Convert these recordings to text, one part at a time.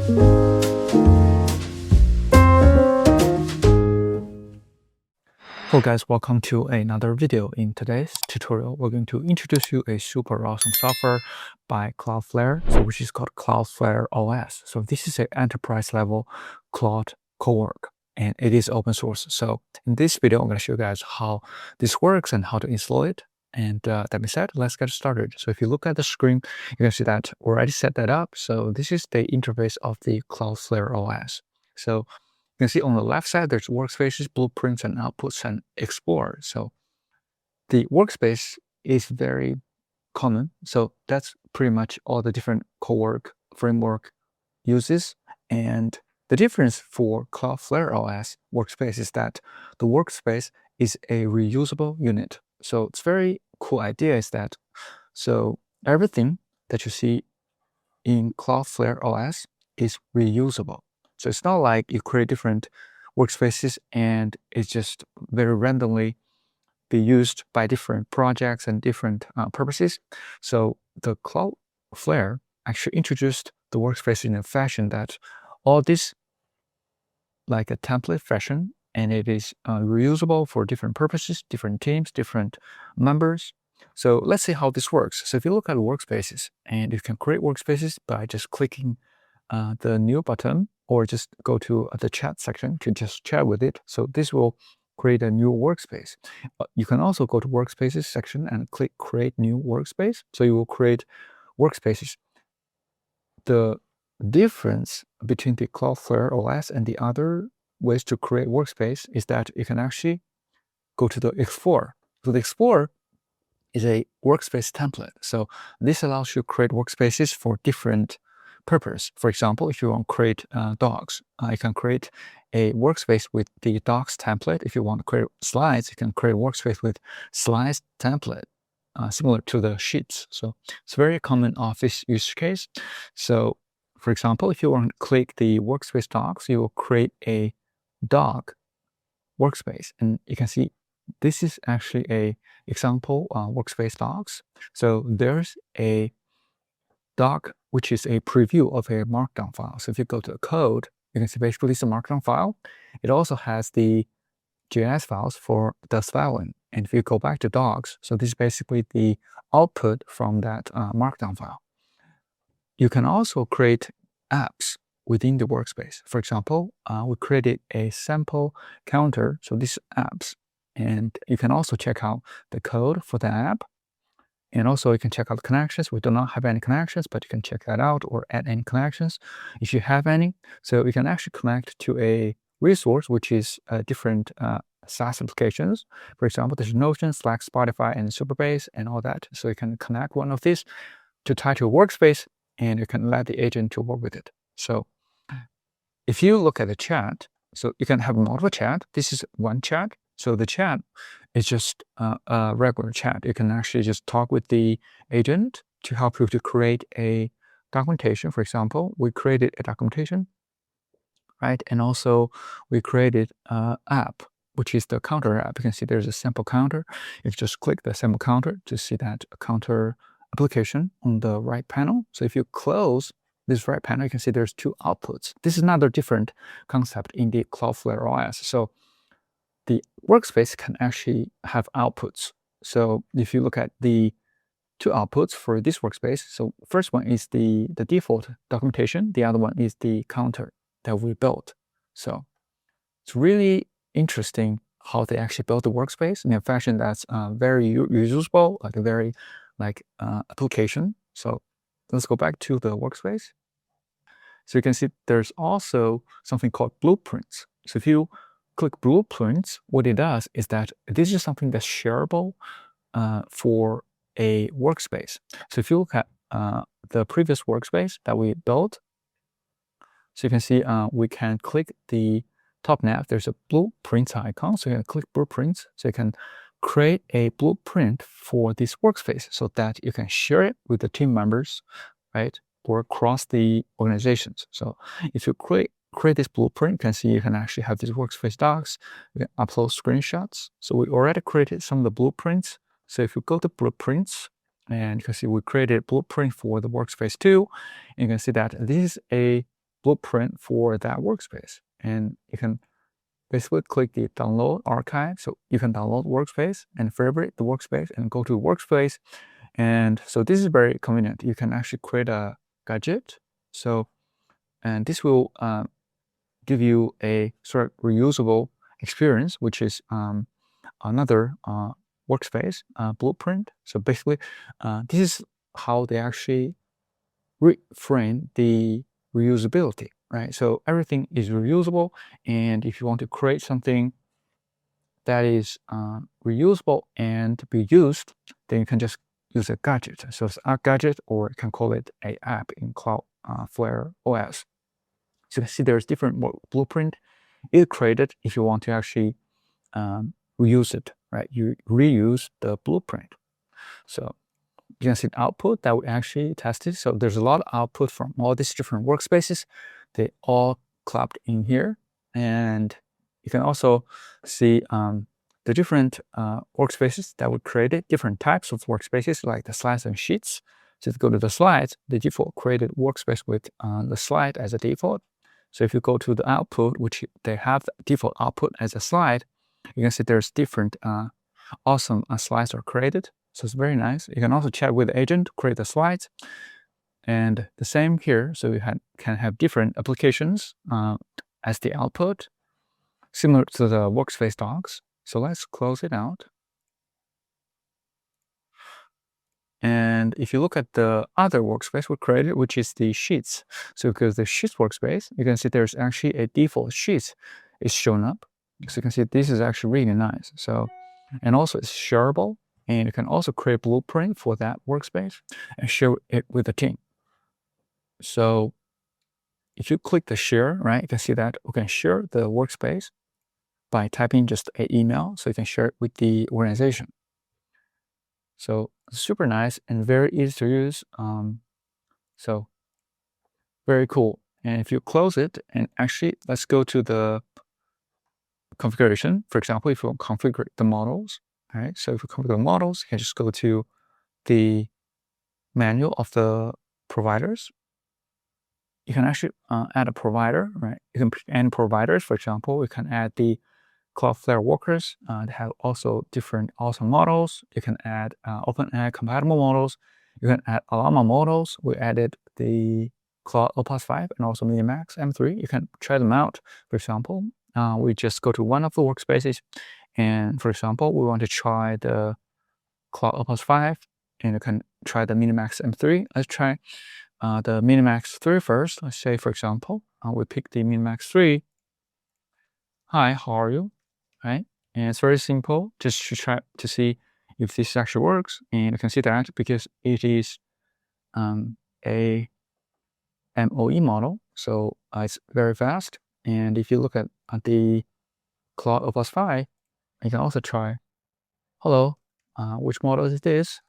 Hello guys, welcome to another video. In today's tutorial, we're going to introduce you a super awesome software by Cloudflare, which is called Cloudflare OS. So this is an enterprise level Claude Cowork, and it is open source. So in this video, I'm going to show you guys how this works and how to install it. And that being said, let's get started. So if you look at the screen, you can see that we already set that up. So this is the interface of the Cloudflare OS. So you can see on the left side, there's workspaces, blueprints, and outputs, and explore. So the workspace is very common. So that's pretty much all the different Cowork framework uses. And the difference for Cloudflare OS workspace is that the workspace is a reusable unit. So it's very cool idea is that, so everything that you see in Cloudflare OS is reusable. So it's not like you create different workspaces and it's just very randomly be used by different projects and different purposes. So the Cloudflare actually introduced the workspace in a fashion that all this like a template fashion, and it is reusable for different purposes, different teams, different members. So let's see how this works. So if you look at workspaces, and you can create workspaces by just clicking the new button, or just go to the chat section to just chat with it. So this will create a new workspace. You can also go to workspaces section and click create new workspace. So you will create workspaces. The difference between the Cloudflare OS and the other ways to create workspace is that you can actually go to the Explorer. So the Explorer is a workspace template. So this allows you to create workspaces for different purpose. For example, if you want to create docs, you can create a workspace with the docs template. If you want to create slides, you can create a workspace with slides template, similar to the sheets. So it's a very common office use case. So for example, if you want to click the workspace docs, you will create a doc workspace. And you can see this is actually a example workspace docs. So there's a doc, which is a preview of a markdown file. So if you go to the code, you can see basically it's a markdown file. It also has the JS files for the styling. And if you go back to docs, so this is basically the output from that markdown file. You can also create apps within the workspace. For example, we created a sample counter. So these apps, and you can also check out the code for the app. And also you can check out the connections. We do not have any connections, but you can check that out or add any connections if you have any. So you can actually connect to a resource, which is different SaaS applications. For example, there's Notion, Slack, Spotify, and Superbase and all that. So you can connect one of these to tie to a workspace, and you can let the agent to work with it. So if you look at the chat, so you can have multiple chat. This is one chat. So the chat is just a regular chat. You can actually just talk with the agent to help you to create a documentation. For example, we created a documentation, right? And also we created an app, which is the counter app. You can see there's a sample counter. You just click the sample counter to see that counter application on the right panel. So if you close this right panel, you can see there's two outputs. This is another different concept in the Cloudflare OS. So the workspace can actually have outputs. So if you look at the two outputs for this workspace, so first one is the default documentation. The other one is the counter that we built. So it's really interesting how they actually built the workspace in a fashion that's very reusable, like a very application. So let's go back to the workspace. So you can see there's also something called blueprints. So if you click blueprints, what it does is that this is something that's shareable for a workspace. So if you look at the previous workspace that we built, so you can see we can click the top nav. There's a blueprint icon. So you can click blueprints. So you can create a blueprint for this workspace so that you can share it with the team members, right? Or across the organizations. So if you create this blueprint, you can see you can actually have these workspace docs. You can upload screenshots. So we already created some of the blueprints. So if you go to blueprints, and you can see we created a blueprint for the workspace 2, you can see that this is a blueprint for that workspace. And you can basically click the download archive. So you can download workspace and favorite the workspace and go to workspace. And so this is very convenient. You can actually create a gadget. So, and this will give you a sort of reusable experience, which is another workspace blueprint. So basically, this is how they actually reframe the reusability, right? So everything is reusable, and if you want to create something that is reusable and to be used, then you can just use a gadget. So it's a gadget, or you can call it a app in Cloudflare OS. So you can see there's different blueprint it created if you want to actually reuse it, right? You reuse the blueprint. So you can see the output that we actually tested. So there's a lot of output from all these different workspaces. They all clubbed in here. And you can also see the different workspaces that we created, different types of workspaces like the slides and sheets. So if you go to the slides, the default created workspace with the slide as a default. So if you go to the output, which they have the default output as a slide, you can see there's different awesome slides are created. So it's very nice. You can also chat with the agent, create the slides. And the same here. So you can have different applications as the output, similar to the workspace docs. So let's close it out. And if you look at the other workspace we created, which is the sheets. So because the sheets workspace, you can see there's actually a default sheets is shown up. So you can see this is actually really nice. So, and also it's shareable, and you can also create blueprint for that workspace and share it with the team. So if you click the share, right, you can see that we can share the workspace by typing just an email. So you can share it with the organization. So super nice and very easy to use. So very cool. And if you close it, and actually let's go to the configuration. For example, if you want to configure the models, all right? So if you configure the models, you can just go to the manual of the providers. You can actually add a provider, right? You can add providers. For example, we can add the Cloudflare Workers. They have also different awesome models. You can add OpenAI compatible models. You can add Llama models. We added the Claude Opus 5 and also Minimax M3. You can try them out. For example, we just go to one of the workspaces, and for example, we want to try the Claude Opus 5, and you can try the Minimax M3. Let's try the Minimax 3 first. Let's say, for example, we pick the Minimax 3. Hi, how are you? Right? And it's very simple, just to try to see if this actually works. And you can see that because it is a MOE model, so it's very fast. And if you look at the Claude Opus 5, you can also try, hello, which model is this?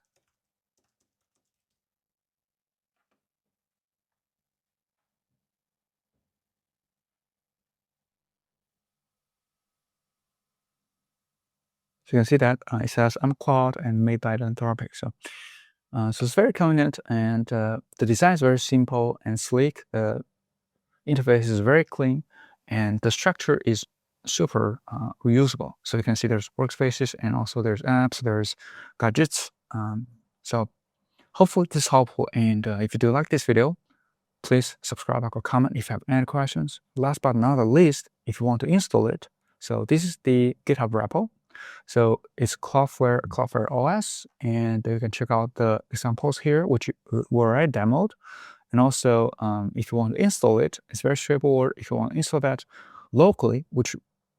So you can see that it says I'm Claude and made by Anthropic. So it's very convenient, and the design is very simple and sleek. The interface is very clean, and the structure is super reusable. So you can see there's workspaces, and also there's apps, there's gadgets. So hopefully this is helpful. And if you do like this video, please subscribe or comment if you have any questions. Last but not the least, if you want to install it, so this is the GitHub repo. So it's Cloudflare OS, and you can check out the examples here, which were I demoed. And also, if you want to install it, it's very straightforward. If you want to install that locally, which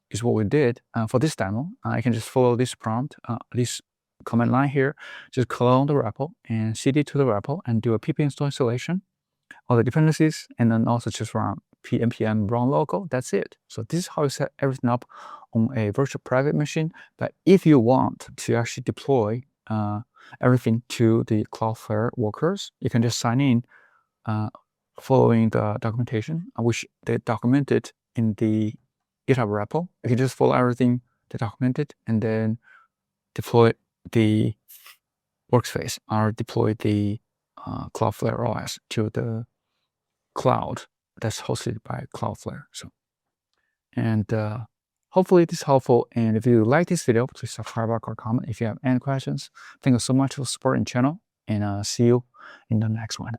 is what we did for this demo, you can just follow this prompt, this command line here, just clone the repo and cd to the repo and do a pip install installation, all the dependencies, and then also just run npm run local. That's it. So this is how you set everything up on a virtual private machine. But if you want to actually deploy everything to the Cloudflare workers, you can just sign in following the documentation, which they documented in the GitHub repo. You can just follow everything they documented and then deploy the workspace or deploy the Cloudflare OS to the cloud. that's hosted by Cloudflare. So, and hopefully this is helpful. And if you like this video, please subscribe or comment if you have any questions. Thank you so much for supporting the channel, and see you in the next one.